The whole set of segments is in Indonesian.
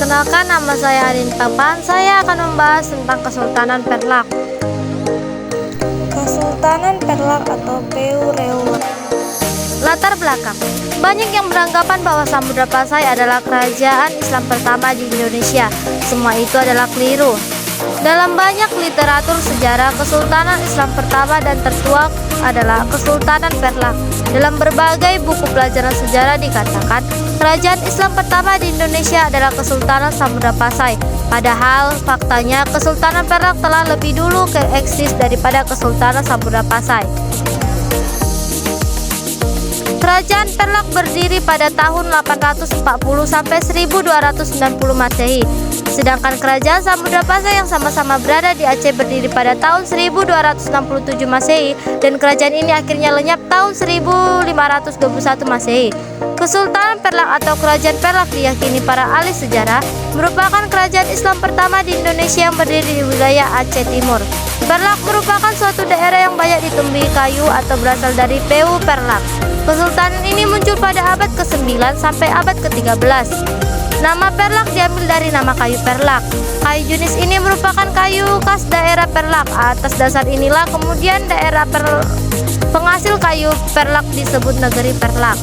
Perkenalkan, nama saya Arin Papan. Saya akan membahas tentang Kesultanan Perlak. Kesultanan Perlak atau Peu Reau. Latar belakang. Banyak yang beranggapan bahwa Samudra Pasai adalah kerajaan Islam pertama di Indonesia. Semua itu adalah keliru. Dalam banyak literatur sejarah, Kesultanan Islam pertama dan tertua adalah Kesultanan Perlak. Dalam berbagai buku pelajaran sejarah dikatakan, kerajaan Islam pertama di Indonesia adalah Kesultanan Samudra Pasai. Padahal faktanya Kesultanan Perlak telah lebih dulu eksis daripada Kesultanan Samudra Pasai. Kerajaan Perlak berdiri pada tahun 840 sampai 1290 Masehi. Sedangkan kerajaan Samudra Pasai yang sama-sama berada di Aceh berdiri pada tahun 1267 Masehi dan kerajaan ini akhirnya lenyap tahun 1521 Masehi. Kesultanan Perlak atau Kerajaan Perlak diyakini para ahli sejarah merupakan kerajaan Islam pertama di Indonesia yang berdiri di wilayah Aceh Timur. Perlak merupakan suatu daerah yang banyak ditumbuhi kayu atau berasal dari Peu Perlak. Kesultanan ini muncul pada abad ke-9 sampai abad ke-13. Nama Perlak diambil dari nama kayu Perlak. Kayu jenis ini merupakan kayu khas daerah Perlak. Atas dasar inilah kemudian daerah penghasil kayu Perlak disebut negeri Perlak.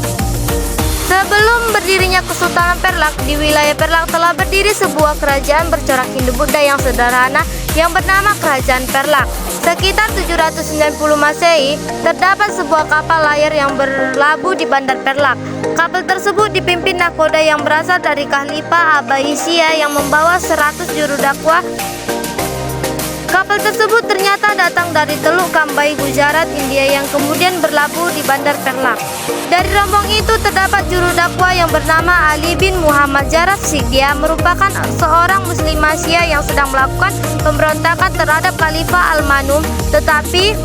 Sebelum berdirinya Kesultanan Perlak, di wilayah Perlak telah berdiri sebuah kerajaan bercorak Hindu-Buddha yang sederhana yang bernama Kerajaan Perlak. Sekitar 790 Masehi, terdapat sebuah kapal layar yang berlabuh di Bandar Perlak. Kapal tersebut dipimpin nahkoda yang berasal dari Khalifah Abbasiyah yang membawa 100 juru dakwah. Kapal tersebut ternyata datang dari Teluk Kambai, Gujarat, India yang kemudian berlabuh di Bandar Perlak. Dari rombong itu terdapat juru dakwah yang bernama Ali bin Muhammad Jaraf Sikh. Dia merupakan seorang muslim Asia yang sedang melakukan pemberontakan terhadap Khalifah Al-Manum, tetapi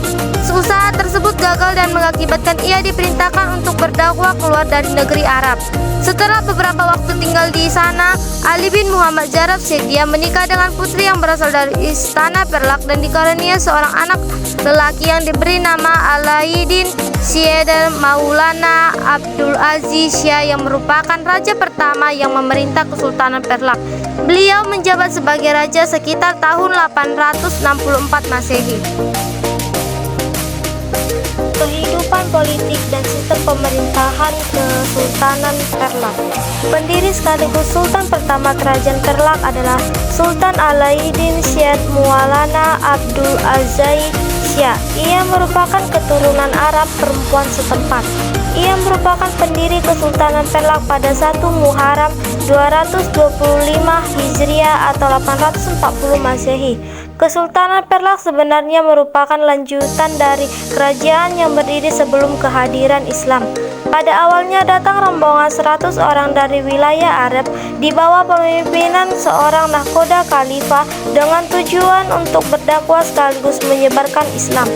usaha tersebut gagal dan mengakibatkan ia diperintahkan untuk berdakwah keluar dari negeri Arab. Setelah beberapa waktu tinggal di sana, Ali bin Muhammad Jaraf Sikh dia menikah dengan putri yang berasal dari istana Perlak dan dikaruniai seorang anak lelaki yang diberi nama Alauddin Syed Maulana Abdul Aziz Shah yang merupakan raja pertama yang memerintah Kesultanan Perlak. Beliau menjabat sebagai raja sekitar tahun 864 Masehi. Kehidupan politik dan sistem pemerintahan Kesultanan Perlak. Pendiri sekaligus Sultan pertama Kerajaan Perlak adalah Sultan Alauddin Syed Maulana Abdul Aziz Shah. Ia merupakan keturunan Arab perempuan setempat. Ia merupakan pendiri Kesultanan Perlak pada 1 Muharram 225 Hijriah atau 840 Masehi. Kesultanan Perlak sebenarnya merupakan lanjutan dari kerajaan yang berdiri sebelum kehadiran Islam. Pada awalnya datang rombongan 100 orang dari wilayah Arab di bawah pemimpinan seorang nahkoda khalifah dengan tujuan untuk berdakwah sekaligus menyebarkan Islam.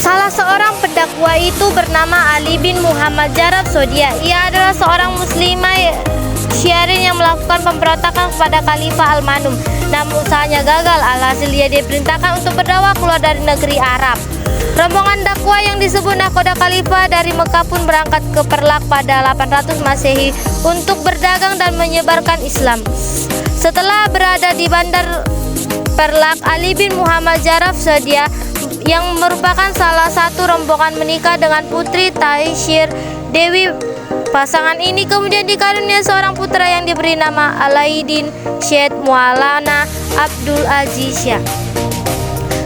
Salah seorang pendakwa itu bernama Ali bin Muhammad Jaraf Sodia. Ia adalah seorang muslimah Syiarin yang melakukan pemberontakan kepada Khalifah Al-Manum. Namun usahanya gagal, alhasil dia diperintahkan untuk berdakwah keluar dari negeri Arab. Rombongan dakwah yang disebut nahkoda Khalifah dari Mekah pun berangkat ke Perlak pada 800 Masehi untuk berdagang dan menyebarkan Islam. Setelah berada di Bandar Perlak, Ali bin Muhammad Jaraf Sodia yang merupakan salah satu rombongan menikah dengan putri Taishir Dewi. Pasangan ini kemudian dikaruniai seorang putra yang diberi nama Alauddin Syed Maulana Abdul Aziz Shah.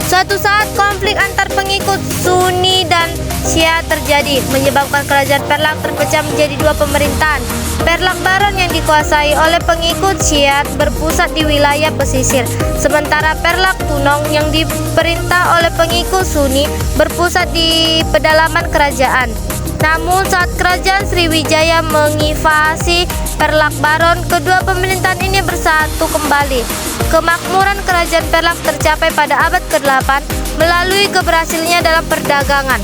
Suatu saat konflik antar pengikut Sunni dan Syiah terjadi, menyebabkan kerajaan Perlak terpecah menjadi dua pemerintahan. Perlak Baron yang dikuasai oleh pengikut Syiah berpusat di wilayah pesisir, sementara Perlak Tunong yang diperintah oleh pengikut Sunni berpusat di pedalaman kerajaan. Namun saat kerajaan Sriwijaya menginvasi Perlak Baron, kedua pemerintahan ini bersatu kembali. Kemakmuran kerajaan Perlak tercapai pada abad ke-8 melalui keberhasilannya dalam perdagangan.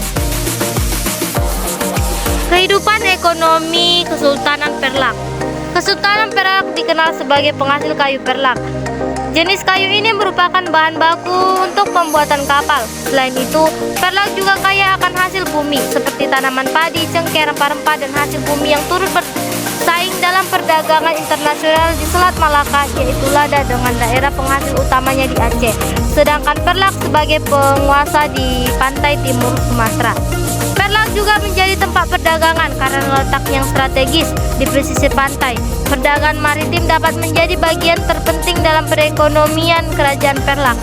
Kehidupan ekonomi Kesultanan Perlak. Kesultanan Perlak dikenal sebagai penghasil kayu Perlak. Jenis kayu ini merupakan bahan baku untuk pembuatan kapal. Selain itu, Perlak juga kaya akan hasil bumi seperti tanaman padi, cengkeh, rempah-rempah, dan hasil bumi yang turut bersaing dalam perdagangan perdagangan internasional di Selat Malaka, yaitu Lada dengan daerah penghasil utamanya di Aceh, sedangkan Perlak sebagai penguasa di pantai timur Sumatera. Perlak juga menjadi tempat perdagangan karena letak yang strategis di pesisir pantai. Perdagangan maritim dapat menjadi bagian terpenting dalam perekonomian kerajaan Perlak.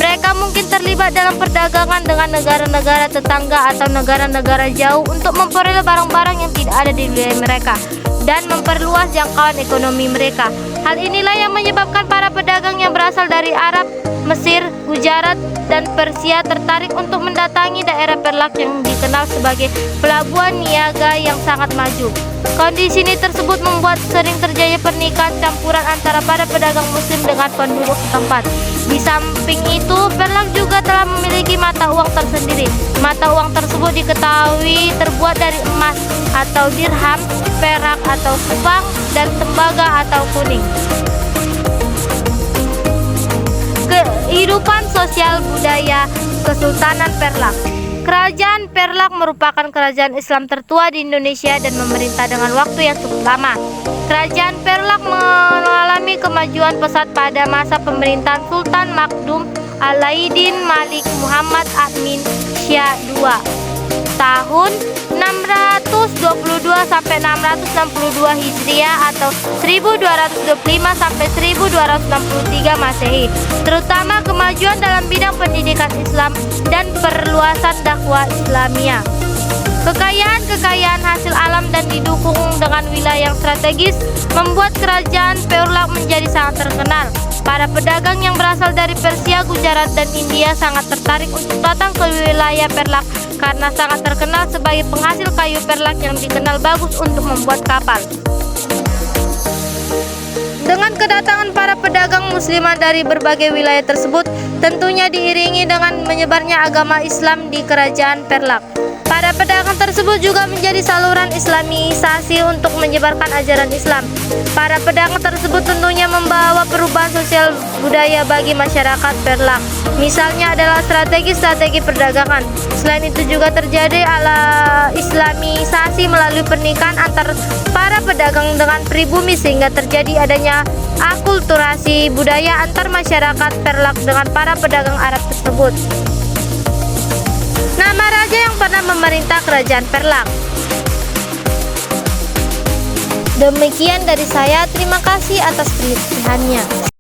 Mereka mungkin terlibat dalam perdagangan dengan negara-negara tetangga atau negara-negara jauh untuk memperoleh barang-barang yang tidak ada di wilayah mereka dan memperluas jangkauan ekonomi mereka. Hal inilah yang menyebabkan para pedagang yang berasal dari Arab, Mesir, Gujarat, dan Persia tertarik untuk mendatangi daerah Perlak yang dikenal sebagai pelabuhan niaga yang sangat maju. Kondisi ini tersebut membuat sering terjadi pernikahan campuran antara para pedagang muslim dengan penduduk setempat. Di samping itu, Perlak juga telah memiliki mata uang tersendiri. Mata uang tersebut diketahui terbuat dari emas atau dirham, perak atau kupang, dan tembaga atau kuning. Kehidupan sosial budaya Kesultanan Perlak. Kerajaan Perlak merupakan kerajaan Islam tertua di Indonesia dan memerintah dengan waktu yang cukup lama. Kerajaan Perlak mengalami kemajuan pesat pada masa pemerintahan Sultan Makdum Alaiddin Malik Muhammad Amin Syah II tahun 622 sampai 662 Hijriah atau 1225 sampai 1263 Masehi, terutama kemajuan dalam bidang pendidikan Islam dan perluasan dakwah Islamiyah. Kekayaan hasil alam dan didukung dengan wilayah yang strategis membuat kerajaan Perlak menjadi sangat terkenal. Para pedagang yang berasal dari Persia, Gujarat, dan India sangat tertarik untuk datang ke wilayah Perlak karena sangat terkenal sebagai penghasil kayu Perlak yang dikenal bagus untuk membuat kapal. Dengan kedatangan para pedagang muslimah dari berbagai wilayah tersebut, tentunya diiringi dengan menyebarnya agama Islam di kerajaan Perlak. Para pedagang tersebut juga menjadi saluran islamisasi untuk menyebarkan ajaran Islam. Para pedagang tersebut tentunya membawa perubahan sosial budaya bagi masyarakat Perlak. Misalnya adalah strategi perdagangan. Selain itu juga terjadi islamisasi melalui pernikahan antar para pedagang dengan pribumi sehingga terjadi adanya akulturasi budaya antar masyarakat Perlak dengan para pedagang Arab tersebut. Nama raja yang pernah memerintah kerajaan Perlak. Demikian dari saya, terima kasih atas perhatiannya.